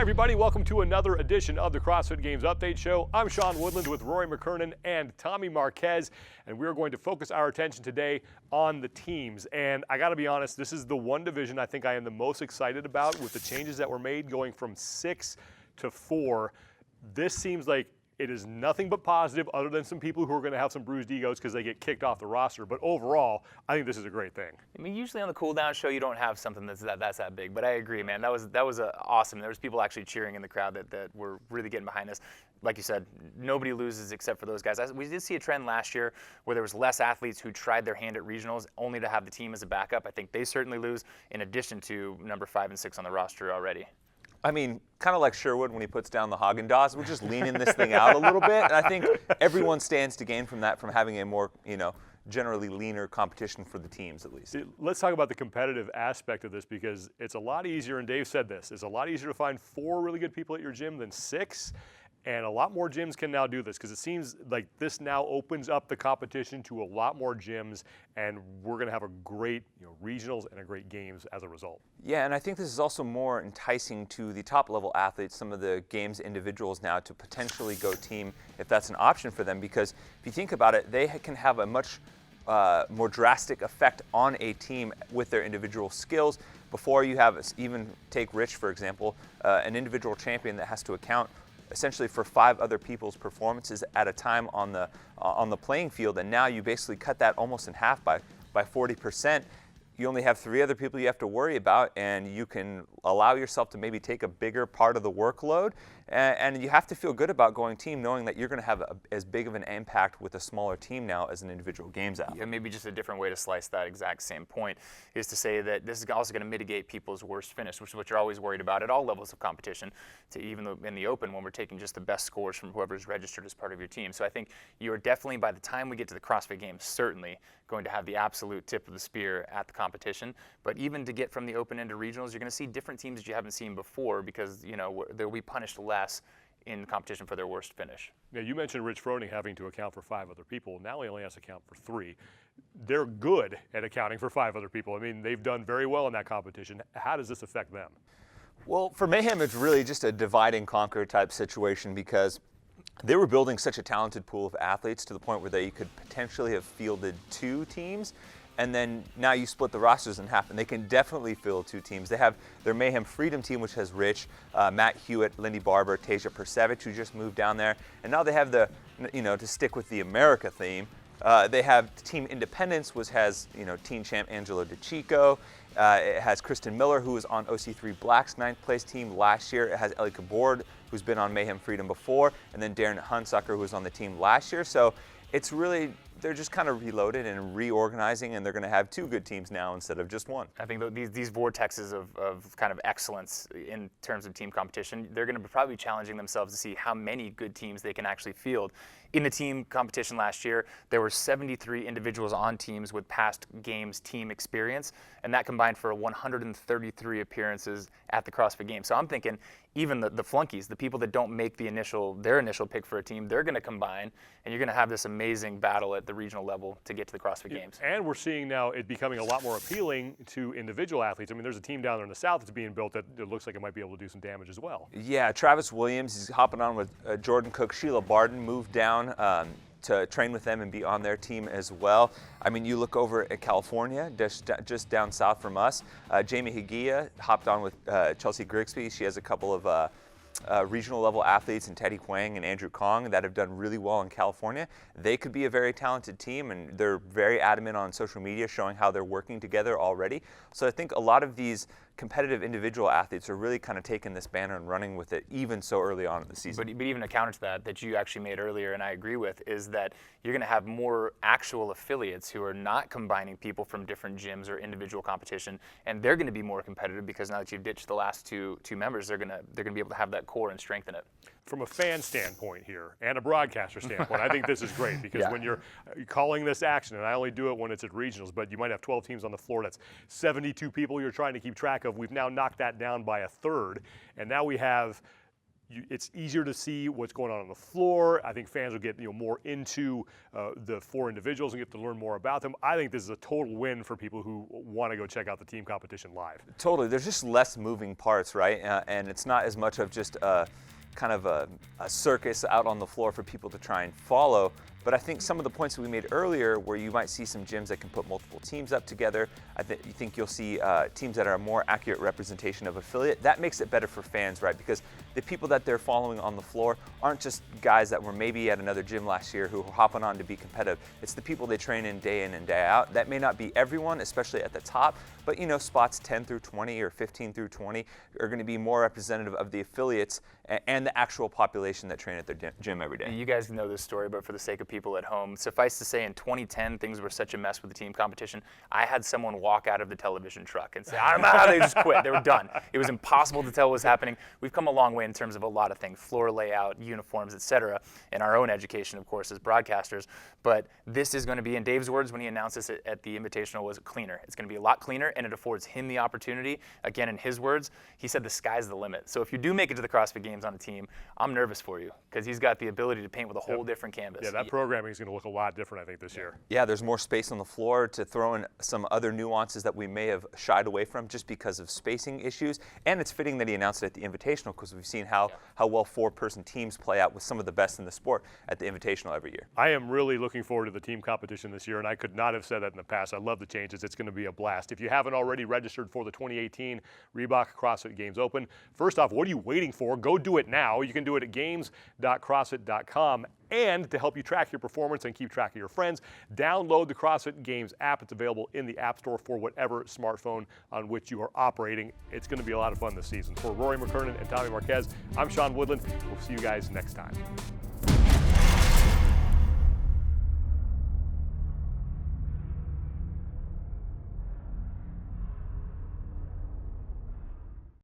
everybody. Welcome to another edition of the CrossFit Games Update Show. I'm Sean Woodland with Rory McKernan and Tommy Marquez, and we're going to focus our attention today on the teams. And I got to be honest, this is the one division I think I am the most excited about with the changes that were made going from 6 to 4. This seems like it is nothing but positive other than some people who are going to have some bruised egos because they get kicked off the roster. But overall, I think this is a great thing. I mean, usually on the cool down show, you don't have something that's that big. But I agree, man. That was awesome. There was people actually cheering in the crowd that were really getting behind this. Like you said, nobody loses except for those guys. We did see a trend last year where there was less athletes who tried their hand at regionals only to have the team as a backup. I think they certainly lose in addition to number 5 and 6 on the roster already. I mean, kind of like Sherwood when he puts down the Haagen-Dazs, we're just leaning this thing out a little bit. And I think everyone stands to gain from that, from having a more, generally leaner competition for the teams at least. Let's talk about the competitive aspect of this because it's a lot easier, and Dave said this, it's a lot easier to find 4 really good people at your gym than 6. And a lot more gyms can now do this because it seems like this now opens up the competition to a lot more gyms, and we're going to have a great regionals and a great games as a result. Yeah, and I think this is also more enticing to the top level athletes, some of the games individuals now, to potentially go team if that's an option for them, because if you think about it, they can have a much more drastic effect on a team with their individual skills. Before you have, even take Rich for example, an individual champion that has to account essentially for 5 other people's performances at a time on the playing field, and now you basically cut that almost in half by 40%. You only have 3 other people you have to worry about, and you can allow yourself to maybe take a bigger part of the workload. And you have to feel good about going team, knowing that you're going to have as big of an impact with a smaller team now as an individual games athlete. Yeah, maybe just a different way to slice that exact same point is to say that this is also going to mitigate people's worst finish, which is what you're always worried about at all levels of competition, to even in the open when we're taking just the best scores from whoever's registered as part of your team. So I think you are definitely, by the time we get to the CrossFit Games, certainly going to have the absolute tip of the spear at the competition. But even to get from the open into regionals, you're going to see different teams that you haven't seen before because they'll be punished less in competition for their worst finish. Now, you mentioned Rich Froning having to account for 5 other people. Now he only has to account for 3. They're good at accounting for 5 other people. I mean, they've done very well in that competition. How does this affect them? Well, for Mayhem, it's really just a divide and conquer type situation because they were building such a talented pool of athletes to the point where they could potentially have fielded 2 teams. And then now you split the rosters in half, and they can definitely field 2 teams. They have their Mayhem Freedom team, which has Rich, Matt Hewitt, Lindy Barber, Tasia Persevich, who just moved down there. And now they have the, to stick with the America theme, they have Team Independence, which has, teen champ Angelo DeChico. It has Kristen Miller, who was on OC3 Black's 9th place team last year. It has Ellie Kabord, who's been on Mayhem Freedom before, and then Darren Hunsucker, who was on the team last year. So it's really, they're just kind of reloaded and reorganizing, and they're going to have 2 good teams now instead of just 1. I think these vortexes of kind of excellence in terms of team competition, they're going to probably be challenging themselves to see how many good teams they can actually field. In the team competition last year, there were 73 individuals on teams with past games team experience, and that combined for 133 appearances at the CrossFit Games. So I'm thinking even the flunkies, the people that don't make their initial pick for a team, they're going to combine, and you're going to have this amazing battle at the regional level to get to the CrossFit Games. And we're seeing now it becoming a lot more appealing to individual athletes. I mean, there's a team down there in the South that's being built that it looks like it might be able to do some damage as well. Yeah, Travis Williams, he's hopping on with Jordan Cook. Sheila Barden moved down to train with them and be on their team as well. I mean, you look over at California, just down south from us. Jamie Higia hopped on with Chelsea Grigsby. She has a couple of regional level athletes in Teddy Kwang and Andrew Kong that have done really well in California. They could be a very talented team, and they're very adamant on social media showing how they're working together already. So I think a lot of these competitive individual athletes are really kind of taking this banner and running with it even so early on in the season. But even a counter to that you actually made earlier, and I agree with, is that you're going to have more actual affiliates who are not combining people from different gyms or individual competition, and they're going to be more competitive because now that you've ditched the last two members, they're going to be able to have that core and strengthen it. From a fan standpoint here and a broadcaster standpoint, I think this is great because when you're calling this action, and I only do it when it's at regionals, but you might have 12 teams on the floor, that's 72 people you're trying to keep track of. We've now knocked that down by a third, and now we have it's easier to see what's going on the floor. I think fans will get more into the 4 individuals and get to learn more about them. I think this is a total win for people who want to go check out the team competition live. Totally. There's just less moving parts, right? And it's not as much of just kind of a circus out on the floor for people to try and follow. But I think some of the points that we made earlier, where you might see some gyms that can put multiple teams up together, you think you'll see teams that are a more accurate representation of affiliate. That makes it better for fans, right? Because the people that they're following on the floor aren't just guys that were maybe at another gym last year who were hopping on to be competitive. It's the people they train in and day out. That may not be everyone, especially at the top, but spots 10 through 20 or 15 through 20 are going to be more representative of the affiliates and the actual population that train at their gym every day. You guys know this story, but for the sake of people at home, suffice to say in 2010, things were such a mess with the team competition. I had someone walk out of the television truck and say, I don't know how they just quit. They were done. It was impossible to tell what was happening. We've come a long way in terms of a lot of things, floor layout, uniforms, etc., and our own education, of course, as broadcasters. But this is going to be, in Dave's words when he announced this at the Invitational, was cleaner. It's going to be a lot cleaner, and it affords him the opportunity. Again, in his words, he said the sky's the limit. So if you do make it to the CrossFit Games on a team, I'm nervous for you because he's got the ability to paint with a whole different canvas. Yeah, that programming is going to look a lot different, I think, this year. Yeah, there's more space on the floor to throw in some other nuances that we may have shied away from just because of spacing issues. And it's fitting that he announced it at the Invitational because we've seen how well 4-person teams play out with some of the best in the sport at the Invitational every year. I am really looking forward to the team competition this year, and I could not have said that in the past. I love the changes. It's going to be a blast. If you haven't already registered for the 2018 Reebok CrossFit Games Open, first off, what are you waiting for? Go do it now. You can do it at games.crossfit.com. And to help you track your performance and keep track of your friends, download the CrossFit Games app. It's available in the App Store for whatever smartphone on which you are operating. It's going to be a lot of fun this season. For Rory McKernan and Tommy Marquez, I'm Sean Woodland. We'll see you guys next time.